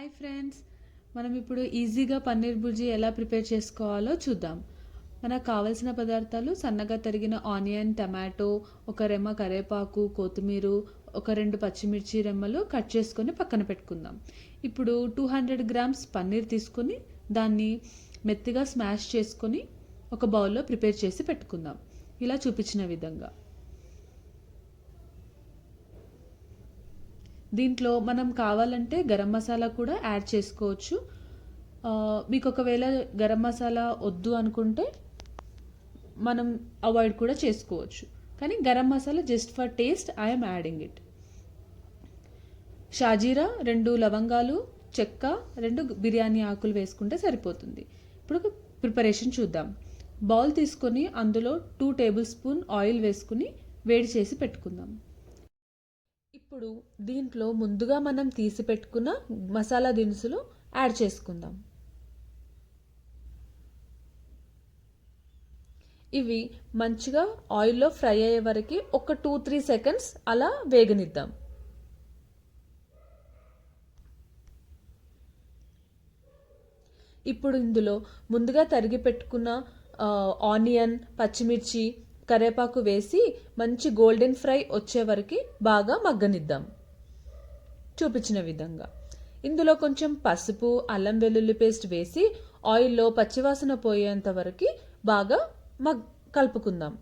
Hi friends, మనం ఇప్పుడు ఈజీగా పన్నీర్ బుర్జీ ఎలా ప్రిపేర్ చేసుకోవాలో చూద్దాం. మనకు కావలసిన పదార్థాలు: సన్నగా తరిగిన ఆనియన్, టమాటో, ఒక రెమ్మ కరివేపాకు, కొత్తిమీర, ఒక 2 పచ్చిమిర్చి రెమ్మలు కట్ చేసుకొని పక్కన పెట్టుకుందాం. ఇప్పుడు 200 గ్రామ్స్ పన్నీర్ తీసుకొని దాన్ని మెత్తగా స్మాష్ చేసుకొని ఒక బౌల్లో ప్రిపేర్ చేసి పెట్టుకుందాం, ఇలా చూపించిన విధంగా. దీంట్లో మనం కావాలంటే గరం మసాలా కూడా యాడ్ చేసుకోవచ్చు. మీకు ఒకవేళ గరం మసాలా వద్దు అనుకుంటే మనం అవాయిడ్ కూడా చేసుకోవచ్చు, కానీ garam masala just for taste I'm adding it. షాజీరా 2 లవంగాలు, చెక్క, 2 బిర్యానీ ఆకులు వేసుకుంటే సరిపోతుంది. ఇప్పుడు ప్రిపరేషన్ చూద్దాం. బౌల్ తీసుకొని అందులో 2 టేబుల్ స్పూన్ ఆయిల్ వేసుకుని వేడి చేసి పెట్టుకుందాం. ఇప్పుడు దీంట్లో ముందుగా మనం తీసి పెట్టుకున్న మసాలా దినుసులు యాడ్ చేసుకుందాం. ఇవి మంచిగా ఆయిల్లో ఫ్రై అయ్యే వరకు ఒక 2-3 సెకండ్స్ అలా వేగనిద్దాం. ఇప్పుడు ఇందులో ముందుగా తరిగి పెట్టుకున్న ఆనియన్, పచ్చిమిర్చి, కరివేపాకు వేసి మంచి గోల్డెన్ ఫ్రై వచ్చే వరకు బాగా మగ్గనిద్దాం, చూపించిన విధంగా. ఇందులో కొంచెం పసుపు, అల్లం వెల్లుల్లి పేస్ట్ వేసి ఆయిల్లో పచ్చివాసన పోయేంత వరకు బాగా కలుపుకుందాం.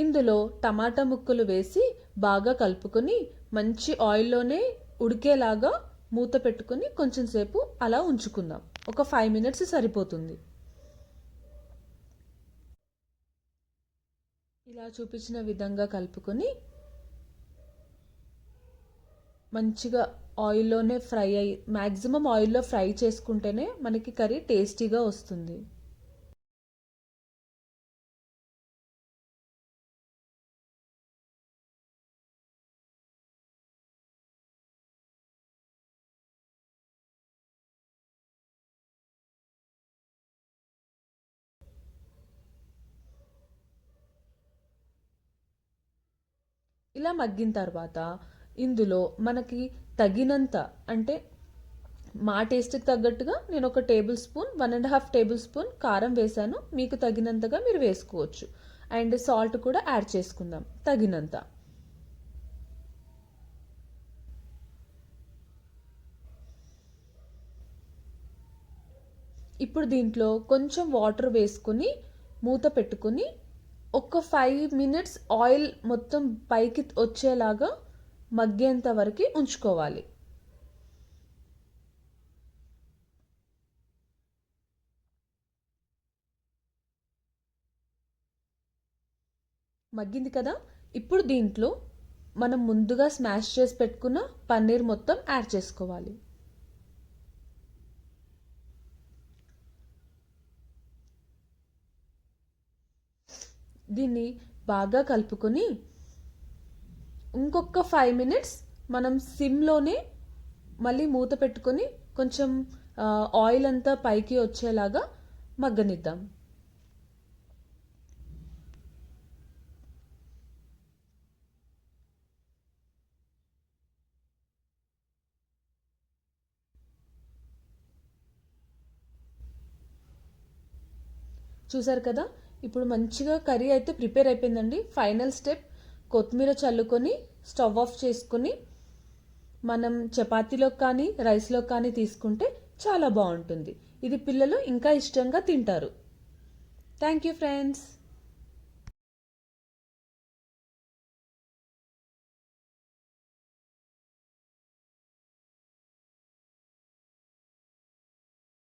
ఇందులో టమాటా ముక్కలు వేసి బాగా కలుపుకొని మంచి ఆయిల్లోనే ఉడికేలాగా మూత పెట్టుకుని కొంచెం సేపు అలా ఉంచుకుందాం. ఒక 5 మినిట్స్ సరిపోతుంది. ఇలా చూపించిన విధంగా కలుపుకొని మంచిగా ఆయిల్లోనే ఫ్రై అయ్యి, మ్యాక్సిమం ఆయిల్లో ఫ్రై చేసుకుంటేనే మనకి కర్రీ టేస్టీగా వస్తుంది. ఇలా మగ్గిన తర్వాత ఇందులో మనకి తగినంత, అంటే మా టేస్ట్కి తగ్గట్టుగా నేను 1 టేబుల్ స్పూన్, 1.5 టేబుల్ స్పూన్ కారం వేసాను. మీకు తగినంతగా మీరు వేసుకోవచ్చు. అండ్ సాల్ట్ కూడా యాడ్ చేసుకుందాం తగినంత. ఇప్పుడు దీంట్లో కొంచెం వాటర్ వేసుకొని మూత పెట్టుకొని ఒక 5 మినిట్స్ ఆయిల్ మొత్తం పైకి వచ్చేలాగా మగ్గేంత వరకు ఉంచుకోవాలి. మగ్గింది కదా. ఇప్పుడు దీంట్లో మనం ముందుగా స్మాష్ చేసి పెట్టుకున్న పన్నీర్ మొత్తం యాడ్ చేసుకోవాలి. దీన్ని బాగా కలుపుకొని ఇంకొక 5 మినిట్స్ మనం సిమ్లోనే మళ్ళీ మూత పెట్టుకొని కొంచెం ఆయిల్ అంతా పైకి వచ్చేలాగా మగ్గనిద్దాం. చూసారు కదా, ఇప్పుడు మంచిగా కర్రీ అయితే ప్రిపేర్ అయిపోయిందండి. ఫైనల్ స్టెప్, కొత్తిమీర చల్లుకొని స్టవ్ ఆఫ్ చేసుకొని మనం చపాతీలోకి కానీ రైస్లోకి కానీ తీసుకుంటే చాలా బాగుంటుంది. ఇది పిల్లలు ఇంకా ఇష్టంగా తింటారు. Thank you friends.